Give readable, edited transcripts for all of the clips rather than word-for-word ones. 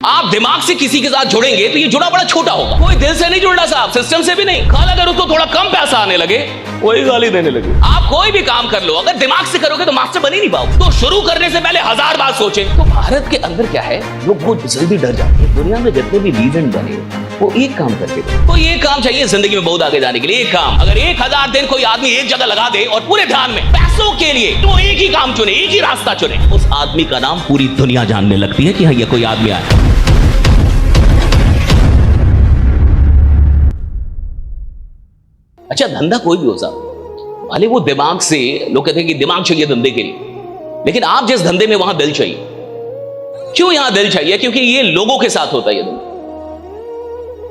आप दिमाग से किसी के साथ जुड़ेंगे तो ये जुड़ा बड़ा छोटा होगा। कोई दिल से नहीं जुड़ना साहब, सिस्टम से भी नहीं। कल अगर उसको थोड़ा कम पैसा आने लगे वही गाली देने लगे। आप कोई भी काम कर लो, अगर दिमाग से करोगे तो मास्टर बन ही नहीं पाओगे। तो शुरू करने से पहले 1000 बार सोचे। तो भारत के अंदर क्या है, लोग बहुत जल्दी डर जाते हैं। दुनिया में जितने भी लीजेंड बने वो एक काम करके दे। तो एक काम चाहिए जिंदगी में बहुत आगे जाने के लिए, एक काम। अगर 1000 दिन कोई आदमी एक जगह लगा दे और पूरे ध्यान में पैसों के लिए, तो एक ही काम चुने, एक ही रास्ता चुने, उस आदमी का नाम पूरी दुनिया जानने लगती है कि हाँ ये कोई आदमी आया। अच्छा, धंधा कोई भी हो साहब, भले वो दिमाग से, लोग कहते हैं कि दिमाग चाहिए धंधे के लिए, लेकिन आप जिस धंधे में वहां दिल चाहिए। क्यों यहां दिल चाहिए? क्योंकि ये लोगों के साथ होता है ये धंधा।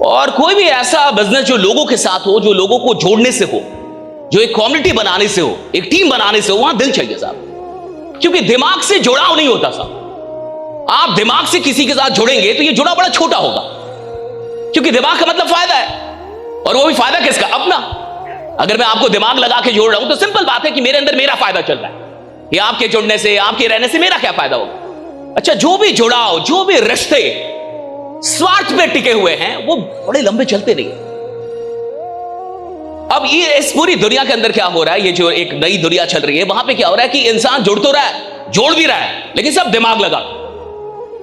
और कोई भी ऐसा बिजनेस जो लोगों के साथ हो, जो लोगों को जोड़ने से हो, जो एक कम्युनिटी बनाने से हो, एक टीम बनाने से हो, वहां दिल चाहिए साहब। क्योंकि दिमाग से जुड़ाव नहीं होता साहब। आप दिमाग से किसी के साथ जुड़ेंगे तो ये जुड़ा बड़ा छोटा होगा, क्योंकि दिमाग का मतलब फायदा है। और वो भी फायदा किसका? अपना। अगर मैं आपको दिमाग लगा के जोड़ रहा हूं तो सिंपल बात है कि मेरे अंदर मेरा फायदा चल रहा है कि आपके जुड़ने से, आपके रहने से मेरा क्या फायदा होगा। अच्छा, जो भी जुड़ाव, जो भी रिश्ते स्वार्थ पे टिके हुए हैं वो बड़े लंबे चलते नहीं। अब ये इस पूरी दुनिया के अंदर क्या हो रहा है, ये जो एक नई दुनिया चल रही है, वहां पे क्या हो रहा है कि इंसान जुड़ तो रहा है, जोड़ भी रहा है, लेकिन सब दिमाग लगा।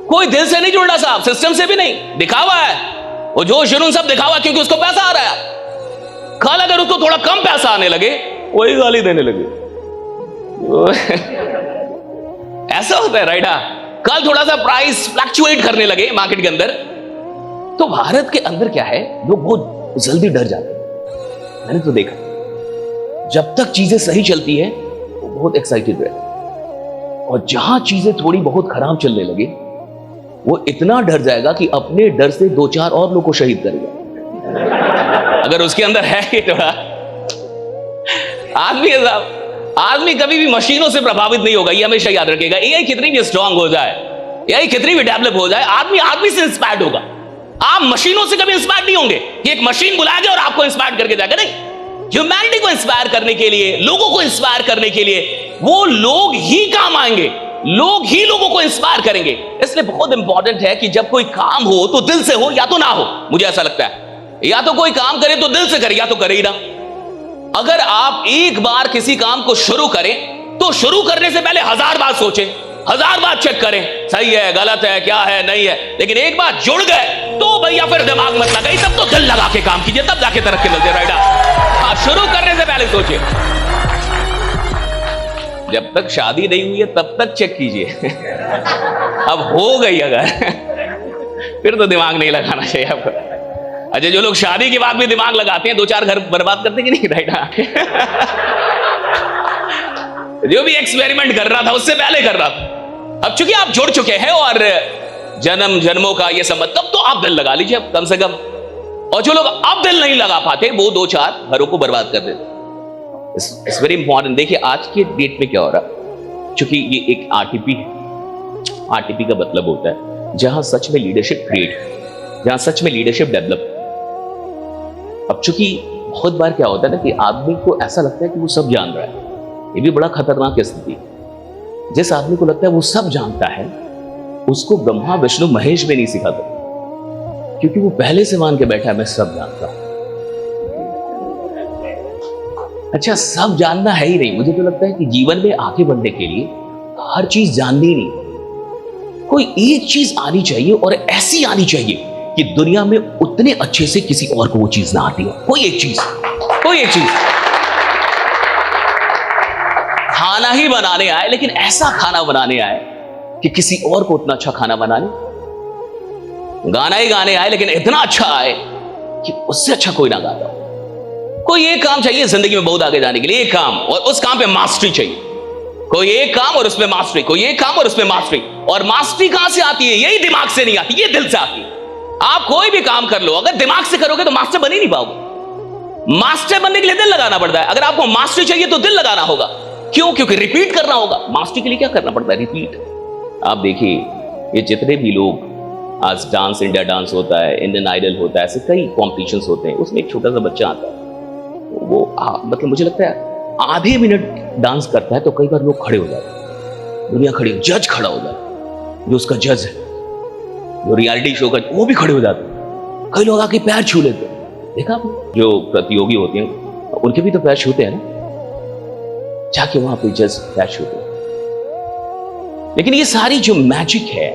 कोई दिल से नहीं जुड़ना साहब, सिस्टम से भी नहीं। दिखावा है, वो जो जुनून सब दिखावा, क्योंकि उसको पैसा आ रहा है। कल अगर उसको थोड़ा कम पैसा आने लगे वही गाली देने लगे। ऐसा होता है राइट? कल थोड़ा सा प्राइस फ्लक्चुएट करने लगे मार्केट के अंदर। तो भारत के अंदर क्या है, लोग बहुत जल्दी डर जाते हैं। मैंने तो देखा, जब तक चीजें सही चलती है वो बहुत एक्साइटेड रहते हैं, और जहां चीजें थोड़ी बहुत खराब चलने लगे वो इतना डर जाएगा कि अपने डर से 2-4 और लोगों को शहीद करेगा। अगर उसके अंदर है कि थोड़ा आदमी है साहब, आदमी कभी भी मशीनों से प्रभावित नहीं होगा, ये हमेशा याद रखेगा। एआई कितनी भी स्ट्रांग हो जाए, एआई कितनी भी डेवलप हो जाए, आदमी से इंस्पायर्ड होगा। आप मशीनों से कभी इंस्पायर्ड नहीं होंगे कि एक मशीन बुलाएगा और आपको इंस्पायर करके जाएगा। नहीं, ह्यूमैनिटी को इंस्पायर करने के लिए, लोगों को इंस्पायर करने के लिए वो लोग ही काम आएंगे, लोग ही लोगों को इंस्पायर करेंगे। इसलिए बहुत इंपॉर्टेंट है कि जब कोई काम हो तो दिल से हो या तो ना हो। मुझे ऐसा लगता है या तो कोई काम करे तो दिल से करे, या तो करे ही ना। अगर आप एक बार किसी काम को शुरू करें तो शुरू करने से पहले 1000 बार सोचें, 1000 बार चेक करें, सही है, गलत है, क्या है, नहीं है। लेकिन एक बार जुड़ गए तो भैया फिर दिमाग मत लगाइए, तब तो दिल लगा के काम कीजिए, तब जाके तरक्की मिलती है। राइट? शुरू करने से पहले सोचिए। जब तक शादी नहीं हुई है तब तक चेक कीजिए। अब हो गई अगर फिर तो दिमाग नहीं लगाना चाहिए आपको। अच्छा, जो लोग शादी के बाद भी दिमाग लगाते हैं, 2-4 घर बर्बाद करते कि नहीं? राइट? जो भी एक्सपेरिमेंट कर रहा था उससे पहले कर रहा था। अब चूंकि आप जुड़ चुके हैं और जन्म जन्मों का ये संबंध, तब तो आप दिल लगा लीजिए कम से कम। और जो लोग अब दिल नहीं लगा पाते वो 2-4 घरों को बर्बाद कर देते। It's very important. देखिए आज के डेट में क्या हो रहा है, चूंकि ये एक आरटीपी है। आरटीपी का मतलब होता है जहां सच में लीडरशिप क्रिएट, जहां सच में लीडरशिप डेवलप। अब चूंकि बहुत बार क्या होता है ना कि आदमी को ऐसा लगता है कि वो सब जान रहा है। ये भी बड़ा खतरनाक स्थिति। जिस आदमी को लगता है वो सब जानता है, उसको ब्रह्मा विष्णु महेश भी नहीं सिखाते, क्योंकि वो पहले से मान के बैठा है मैं सब जानता हूं। अच्छा, सब जानना है ही नहीं। मुझे तो लगता है कि जीवन में आगे बढ़ने के लिए हर चीज जाननी नहीं, कोई एक चीज आनी चाहिए, और ऐसी आनी चाहिए कि दुनिया में उतने अच्छे से किसी और को वो चीज ना आती हो। कोई एक चीज, कोई एक चीज। खाना ही बनाने आए, लेकिन ऐसा खाना बनाने आए कि किसी और को उतना अच्छा खाना बनाने। गाना ही गाने आए, लेकिन इतना अच्छा आए कि उससे अच्छा कोई ना गाता हो। कोई एक काम चाहिए जिंदगी में बहुत आगे जाने के लिए, एक काम, और उस काम पे मास्टरी चाहिए। कोई एक काम और उसमें मास्टरी, कोई एक काम और उसमें मास्टरी। और मास्टरी कहां से आती है? यही दिमाग से नहीं आती, ये दिल से आती है। आप कोई भी काम कर लो, अगर दिमाग से करोगे तो मास्टर बन ही नहीं पाओगे। मास्टर बनने के लिए दिल लगाना पड़ता है। अगर आपको मास्टरी चाहिए तो दिल लगाना होगा। क्यों? क्योंकि रिपीट करना होगा। मास्टरी के लिए क्या करना पड़ता है? रिपीट। आप देखिए, ये जितने भी लोग आज डांस, इंडिया डांस होता है, इंडियन आइडल होता है, ऐसे कई कॉम्पिटिशंस होते हैं, उसमें एक छोटा सा बच्चा आता है, वो मतलब मुझे लगता है आधे मिनट डांस करता है तो कई बार लोग खड़े हो जाते हैं, दुनिया खड़ी, जज खड़ा हो जाता है, जो उसका जज है। जो रियलिटी शो का, वो भी खड़े हो जाते हैं। कई लोग आके पैर छू लेते हैं, देखा आपने? जो प्रतियोगी होते हैं उनके भी तो पैर छूते हैं ना, जाके वहां पे जस्ट पैर छूते हैं। लेकिन ये सारी जो मैजिक है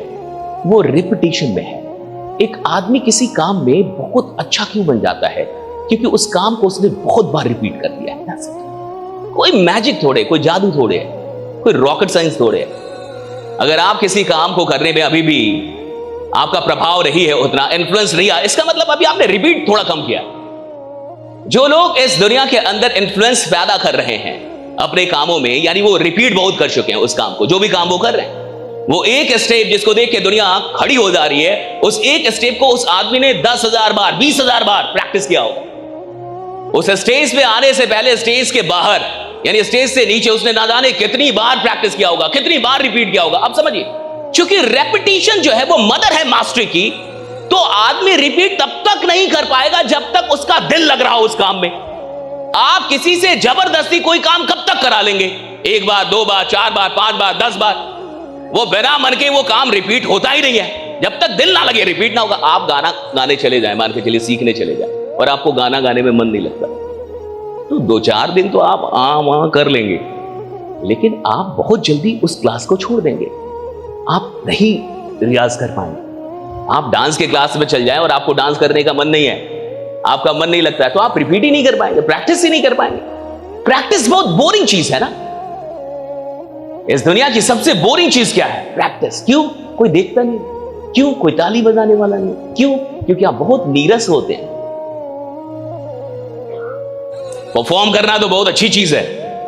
वो रिपीटिशन में है। एक आदमी किसी काम में बहुत अच्छा क्यों बन जाता है? क्योंकि उस काम को उसने बहुत बार रिपीट कर दिया है। कोई मैजिक थोड़े, कोई जादू थोड़े है, कोई रॉकेट साइंस थोड़े है। अगर आप किसी काम को करने में अभी भी आपका प्रभाव नहीं है, उतना इन्फ्लुएंस नहीं आया, इसका मतलब अभी आपने रिपीट थोड़ा कम किया। जो लोग इस दुनिया के अंदर इन्फ्लुएंस पैदा कर रहे हैं अपने कामों में, यानी वो रिपीट बहुत कर चुके हैं उस काम को, जो भी काम वो कर रहे हैं। वो एक स्टेप जिसको देख के दुनिया खड़ी हो जा रही है, उस एक स्टेप को उस आदमी ने 10,000 बार 20,000 बार प्रैक्टिस किया होगा। उस स्टेज पे आने से पहले स्टेज के बाहर, यानी स्टेज से नीचे, उसने ना जाने कितनी बार प्रैक्टिस किया होगा, कितनी बार रिपीट किया होगा। अब समझिए, क्योंकि रेपिटेशन जो है वो मदर है मास्टरी की, तो आदमी रिपीट तब तक नहीं कर पाएगा जब तक उसका दिल लग रहा हो उस काम में। आप किसी से जबरदस्ती कोई काम कब तक करा लेंगे? एक बार, दो बार, 4 बार, 5 बार, 10 बार, वो बिना मन के वो काम रिपीट होता ही नहीं है। जब तक दिल ना लगे रिपीट ना होगा। आप गाना गाने चले जाए, मान के चलिए सीखने चले जाए, और आपको गाना गाने में मन नहीं लगता, तो 2-4 दिन तो आप वहां कर लेंगे, लेकिन आप बहुत जल्दी उस क्लास को छोड़ देंगे। आप नहीं रियाज कर पाएंगे। आप डांस के क्लास में चल जाएं और आपको डांस करने का मन नहीं है, आपका मन नहीं लगता है, तो आप रिपीट ही नहीं कर पाएंगे, प्रैक्टिस ही नहीं कर पाएंगे। प्रैक्टिस बहुत बोरिंग चीज है ना। इस दुनिया की सबसे बोरिंग चीज क्या है? प्रैक्टिस। क्यों? कोई देखता नहीं। क्यों? कोई ताली बजाने वाला नहीं। क्यों? क्योंकि आप बहुत नीरस होते हैं। परफॉर्म करना तो बहुत अच्छी चीज है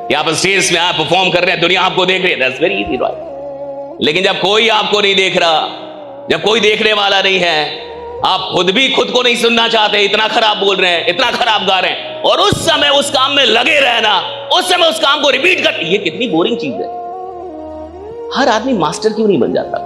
कि आप स्टेज में आप परफॉर्म कर रहे हैं, दुनिया आपको देख रही है, दैट्स वेरी इजी राइट। लेकिन जब कोई आपको नहीं देख रहा, जब कोई देखने वाला नहीं है, आप खुद भी खुद को नहीं सुनना चाहते, इतना खराब बोल रहे हैं, इतना खराब गा रहे हैं, और उस समय उस काम में लगे रहना, उस समय उस काम को रिपीट कर, ये कितनी बोरिंग चीज है। हर आदमी मास्टर क्यों नहीं बन जाता?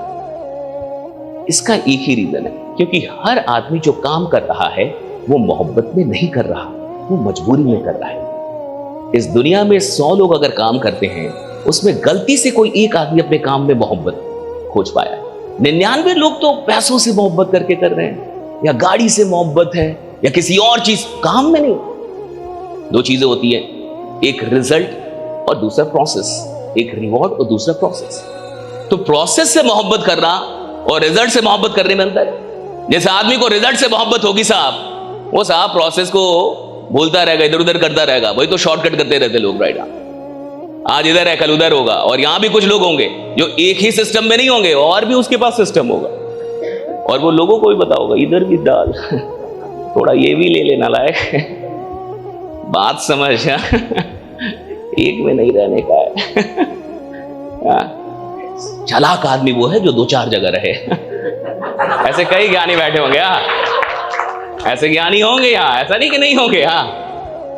इसका एक ही रीजन है, क्योंकि हर आदमी जो काम कर रहा है वो मोहब्बत में नहीं कर रहा, वो मजबूरी में कर रहा है। इस दुनिया में 100 लोग अगर काम करते हैं, उसमें गलती से कोई एक आदमी अपने काम में मोहब्बत खोज पाया। 99 लोग तो पैसों से मोहब्बत करके कर रहे हैं, या गाड़ी से मोहब्बत है, या किसी और चीज, काम में नहीं। 2 चीजें होती है, एक रिजल्ट और दूसरा प्रोसेस, एक रिवॉर्ड और दूसरा प्रोसेस। तो प्रोसेस से मोहब्बत करना और रिजल्ट से मोहब्बत करने में अंतर है। जैसे आदमी को रिजल्ट से मोहब्बत होगी साहब, वो साहब प्रोसेस को भूलता रहेगा, इधर उधर करता रहेगा। वही तो शॉर्टकट करते रहते लोग राइट। आज इधर है, कल उधर होगा, और यहां भी कुछ लोग होंगे जो एक ही सिस्टम में नहीं होंगे, और भी उसके पास सिस्टम होगा, और वो लोगों को भी पता होगा, इधर भी डाल, थोड़ा ये भी ले लेना लायक, बात समझ। एक में नहीं रहने का है। चालाक आदमी वो है जो 2-4 जगह रहे। ऐसे कई ज्ञानी बैठे होंगे, ऐसे ज्ञानी होंगे यहाँ, ऐसा नहीं कि नहीं होंगे।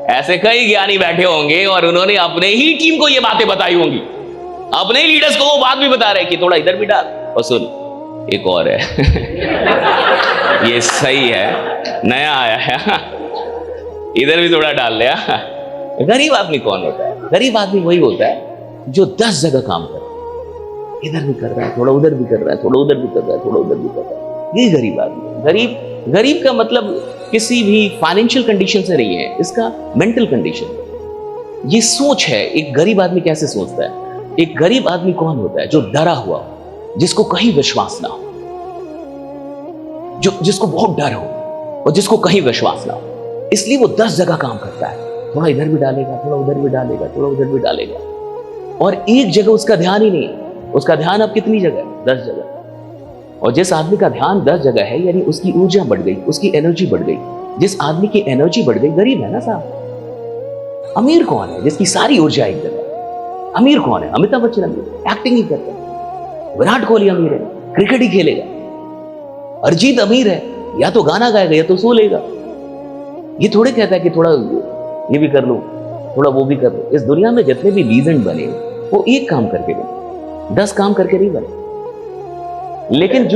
ऐसे कई ज्ञानी बैठे होंगे और उन्होंने अपने ही टीम को ये बातें बताई होंगी, अपने ही लीडर्स को वो बात भी बता रहे कि थोड़ा इधर भी डाल, और सुन एक और है, ये सही है, नया आया है, इधर भी थोड़ा डाल लिया। गरीब आदमी कौन होता है? गरीब आदमी वही होता है जो 10 जगह काम कर रहा है, इधर भी कर रहा है, थोड़ा उधर भी कर रहा है, थोड़ा उधर भी कर रहा है, थोड़ा उधर भी कर रहा है। ये गरीब आदमी है। गरीब का मतलब किसी भी फाइनेंशियल कंडीशन से नहीं है, इसका मेंटल कंडीशन, ये सोच है। एक गरीब आदमी कैसे सोचता है? एक गरीब आदमी कौन होता है? जो डरा हुआ, जिसको कहीं विश्वास ना हो, जिसको बहुत डर हो और जिसको कहीं विश्वास ना हो, इसलिए वो 10 जगह काम करता है। थोड़ा इधर भी डालेगा, थोड़ा उधर भी डालेगा, थोड़ा उधर भी डालेगा, और एक जगह उसका ध्यान ही नहीं। उसका ध्यान अब कितनी जगह है? 10 जगह। और जिस आदमी का ध्यान 10 जगह है, यानी उसकी ऊर्जा बढ़ गई, उसकी एनर्जी बढ़ गई। जिस आदमी की एनर्जी बढ़ गई, गरीब है ना साहब। अमीर कौन है? जिसकी सारी ऊर्जा एक जगह। अमीर कौन है? अमिताभ बच्चन अमीर, एक्टिंग ही करता है। विराट कोहली अमीर है, क्रिकेट ही खेलेगा। अरिजीत अमीर है, या तो गाना गाएगा या तो सो लेगा। ये थोड़े कहता है कि थोड़ा ये भी कर लो, थोड़ा वो भी कर लो। इस दुनिया में जितने भी लीजेंड बने, वो एक काम करके बने, 10 काम करके नहीं बने। लेकिन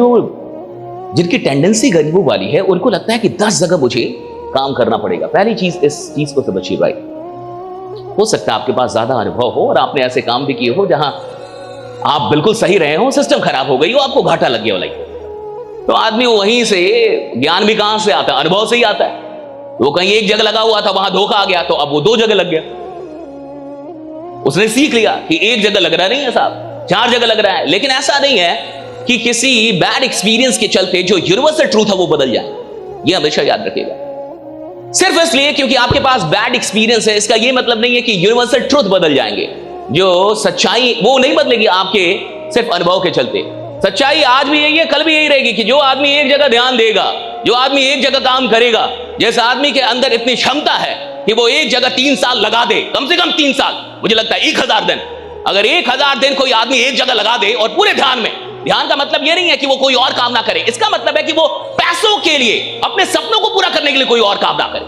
जिनकी टेंडेंसी गरीबों वाली है, उनको लगता है कि 10 जगह मुझे काम करना पड़ेगा। पहली चीज, इस चीज को समझिए भाई। हो सकता है आपके पास ज्यादा अनुभव हो और आपने ऐसे काम भी किए हो जहां आप बिल्कुल सही रहे हो, सिस्टम खराब हो गई हो, आपको घाटा लग गया हो लाइफ, तो आदमी वहीं से, ज्ञान भी कहां से आता है? अनुभव से ही आता है। वो कहीं एक जगह लगा हुआ था, वहां धोखा आ गया, तो अब वो 2 जगह लग गया। उसने सीख लिया कि एक जगह लग रहा नहीं है साहब, 4 जगह लग रहा है। लेकिन ऐसा नहीं है कि किसी बैड एक्सपीरियंस के चलते जो यूनिवर्सल ट्रूथ है वो बदल जाए। ये हमेशा याद रखिएगा। सिर्फ इसलिए क्योंकि आपके पास बैड एक्सपीरियंस है, इसका यह मतलब नहीं है कि यूनिवर्सल ट्रूथ बदल जाएंगे। जो सच्चाई वो नहीं बदलेगी आपके सिर्फ अनुभव के चलते। सच्चाई आज भी यही है, कल भी यही रहेगी कि जो आदमी एक जगह ध्यान देगा, जो आदमी एक जगह काम करेगा, जैसे आदमी के अंदर इतनी क्षमता है कि वो एक जगह 3 साल लगा दे, कम से कम 3 साल, मुझे लगता है 1000 दिन। अगर 1000 दिन कोई आदमी एक जगह लगा दे और पूरे ध्यान में, ध्यान का मतलब यह नहीं है कि वो कोई और काम ना करे, इसका मतलब है कि वो पैसों के लिए, अपने सपनों को पूरा करने के लिए कोई और काम ना करे,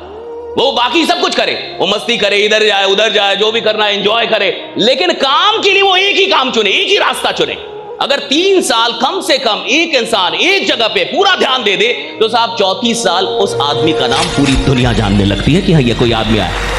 वो बाकी सब कुछ करे, वो मस्ती करे, इधर जाए उधर जाए, जो भी करना है एंजॉय करे, लेकिन काम के लिए वो एक ही काम चुने, एक ही रास्ता चुने। अगर 3 साल कम से कम एक इंसान एक जगह पे पूरा ध्यान दे दे, तो साहब 34 साल उस आदमी का नाम पूरी दुनिया जानने लगती है कि हाँ ये कोई आदमी आया।